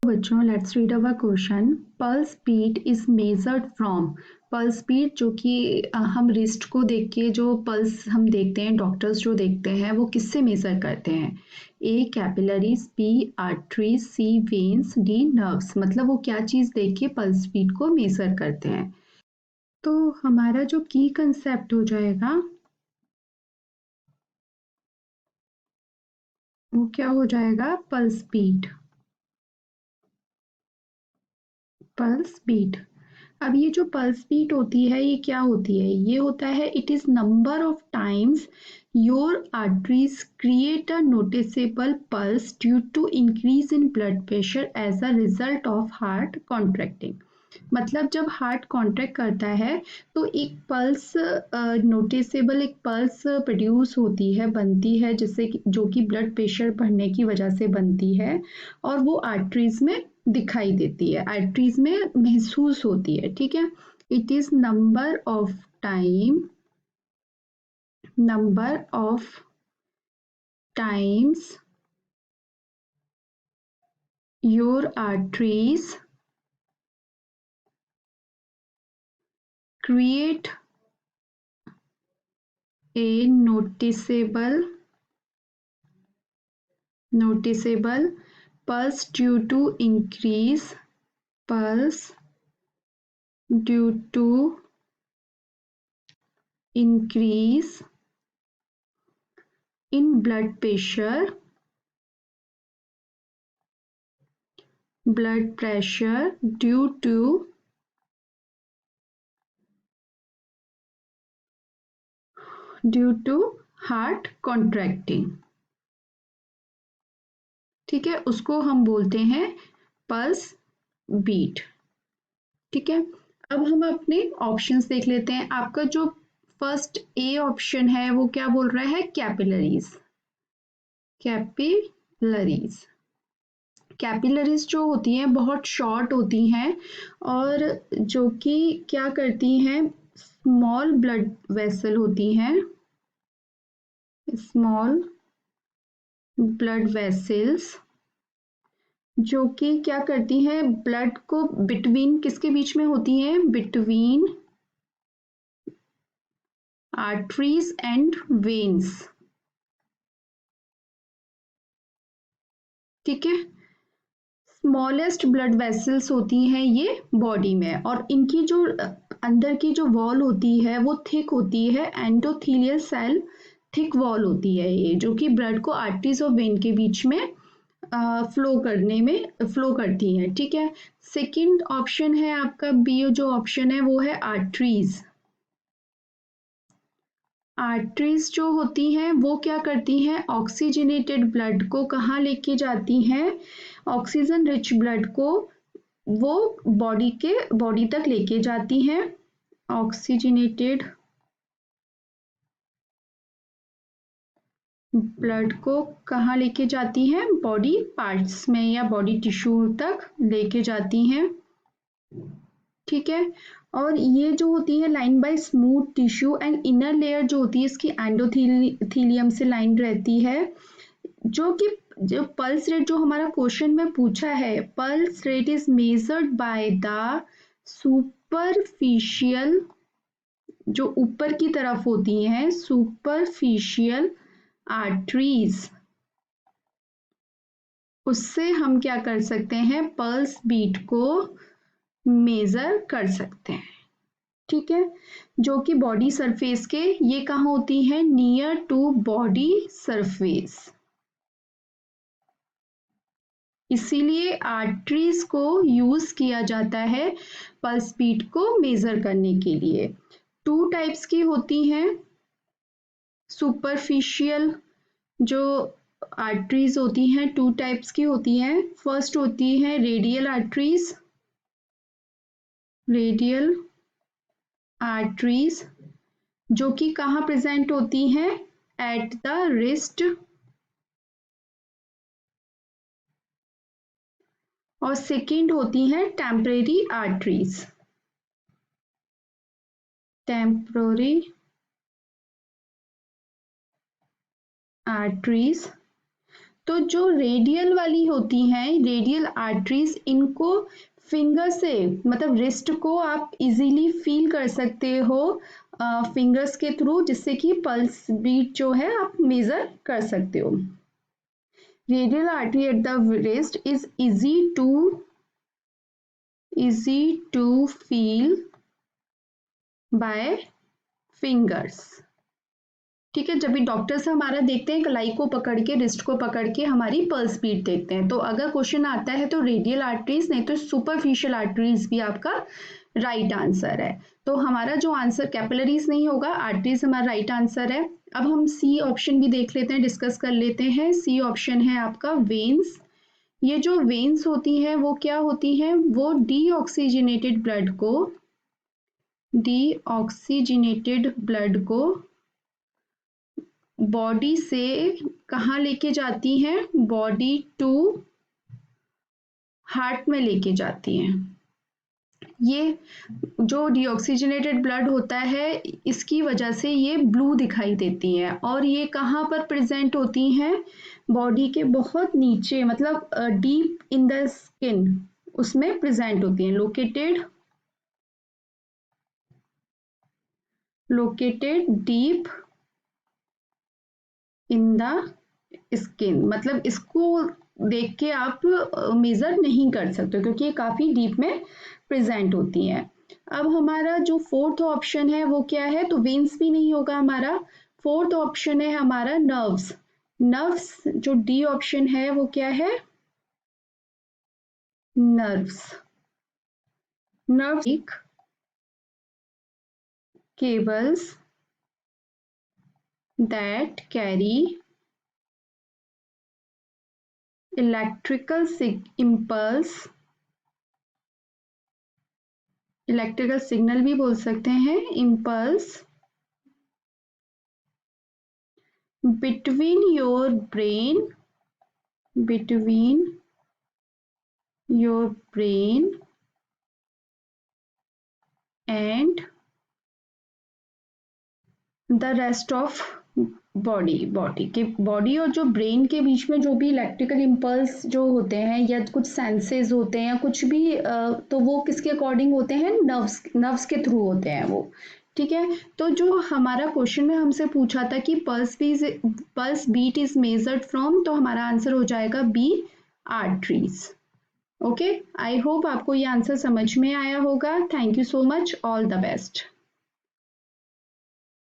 बच्चों let's read our question. Pulse beat is measured from. Pulse beat जो कि हम रिस्ट को देख के जो पल्स हम देखते हैं, डॉक्टर्स जो देखते हैं वो किससे मेजर करते हैं? ए कैपिलरीज, बी आर्टरीज, सी वेन्स, डी नर्व्स। मतलब वो क्या चीज़ देख के पल्स बीट को मेजर करते हैं। तो हमारा जो की कंसेप्ट हो जाएगा वो क्या हो जाएगा? Pulse beat. Pulse beat. अब ये जो पल्स बीट होती है ये क्या होती है? ये होता है it is number of times your arteries create a noticeable pulse due to increase in blood pressure as a result of heart contracting. मतलब जब हार्ट कॉन्ट्रैक्ट करता है तो एक पल्स नोटिसेबल एक पल्स प्रोड्यूस होती है, बनती है, जिससे जो कि ब्लड प्रेशर बढ़ने की वजह से बनती है और वो आर्टरीज में दिखाई देती है, आर्टरीज में महसूस होती है। ठीक है, it is number of times your arteries create a noticeable pulse due to increase in blood pressure due to heart contracting. ठीक है, उसको हम बोलते हैं पल्स बीट। ठीक है, अब हम अपने ऑप्शंस देख लेते हैं। आपका जो फर्स्ट ए ऑप्शन है वो क्या बोल रहा है? कैपिलरीज। कैपिलरीज कैपिलरीज जो होती हैं बहुत शॉर्ट होती हैं और जो कि क्या करती हैं, स्मॉल ब्लड वेसल होती हैं, स्मॉल ब्लड वेसल्स जो कि क्या करती हैं, ब्लड को बिटवीन किसके बीच में होती हैं? Between arteries and veins. ठीक है, स्मॉलेस्ट ब्लड वेसल्स होती हैं ये बॉडी में और इनकी जो अंदर की जो वॉल होती है वो थिक होती है, एंडोथेलियल सेल थिक वॉल होती है ये, जो कि ब्लड को आर्टरीज और वेन के बीच में फ्लो करती है। ठीक है, सेकंड ऑप्शन है आपका बी, जो ऑप्शन है वो है आर्टरीज। आर्टरीज जो होती हैं वो क्या करती हैं? ऑक्सीजनेटेड ब्लड को कहाँ लेके जाती हैं? ऑक्सीजन रिच ब्लड को वो बॉडी तक लेके जाती हैं। ऑक्सीजनेटेड ब्लड को कहाँ लेके जाती हैं? बॉडी पार्ट्स में या बॉडी टिश्यू तक लेके जाती हैं। ठीक है, और ये जो होती है line by smooth tissue and inner layer जो होती है इसकी एंडोथीलियम से लाइन रहती है। जो पल्स रेट जो हमारा क्वेश्चन में पूछा है, pulse rate is measured by the superficial, जो ऊपर की तरफ होती हैं सुपरफिशियल आर्टरीज, उससे हम क्या कर सकते हैं? पल्स बीट को मेजर कर सकते हैं। ठीक है, जो कि बॉडी सरफेस के, ये कहाँ होती है? Near to body surface. इसीलिए आर्टरीज को यूज किया जाता है पल्स बीट को मेजर करने के लिए। टू टाइप्स की होती हैं सुपरफिशियल जो आर्टरीज होती हैं, टू टाइप्स की होती हैं। फर्स्ट होती है रेडियल आर्टरीज जो कि कहाँ प्रेजेंट होती हैं? At the wrist. और सेकेंड होती हैं टेम्परेरी आर्टरीज। टेम्पररी आर्टरीज तो जो रेडियल वाली होती हैं, रेडियल आर्टरीज, इनको फिंगर से मतलब रिस्ट को आप इजीली फील कर सकते हो फिंगर्स के थ्रू, जिससे कि पल्स बीट जो है आप मेजर कर सकते हो। Radial artery at the wrist is easy to feel by fingers। ठीक है, जब भी डॉक्टर्स हमारा देखते हैं कलाई को पकड़ के, रिस्ट को पकड़ के हमारी पल्स बीट देखते हैं। तो अगर क्वेश्चन आता है तो रेडियल आर्टरीज, नहीं तो सुपरफिशियल आर्टरीज भी आपका राइट आंसर है। तो हमारा जो आंसर कैपिलरीज नहीं होगा, आर्टरीज हमारा राइट आंसर है। अब हम सी ऑप्शन भी देख लेते हैं, डिस्कस कर लेते हैं। सी ऑप्शन है आपका वेन्स। ये जो वेन्स होती हैं वो क्या होती हैं, वो डीऑक्सीजनेटेड ब्लड को बॉडी से कहाँ लेके जाती हैं, बॉडी टू हार्ट में लेके जाती हैं। ये जो डीऑक्सीजनेटेड ब्लड होता है, इसकी वजह से ये ब्लू दिखाई देती है, और ये कहाँ पर प्रेजेंट होती हैं, बॉडी के बहुत नीचे, मतलब डीप इन द स्किन, उसमें प्रेजेंट होती हैं। Located deep in the skin, मतलब इसको देख के आप मेजर नहीं कर सकते क्योंकि ये काफी डीप में प्रेजेंट होती हैं। अब हमारा जो फोर्थ ऑप्शन है वो क्या है, तो वेन्स भी नहीं होगा हमारा। फोर्थ ऑप्शन है हमारा नर्व्स। जो डी ऑप्शन है वो क्या है, nerves cables that carry electrical signal भी बोल सकते हैं, impulse between your brain and the rest of body और जो ब्रेन के बीच में जो भी इलेक्ट्रिकल इम्पल्स जो होते हैं या कुछ सेंसेस होते हैं या कुछ भी तो वो किसके अकॉर्डिंग होते हैं, नर्व्स के थ्रू होते हैं वो। ठीक है, तो जो हमारा क्वेश्चन में हमसे पूछा था कि pulse beat is measured from, तो हमारा आंसर हो जाएगा B, arteries. Okay, I hope आपको ये आंसर समझ में आया होगा। Thank you so much, all the best.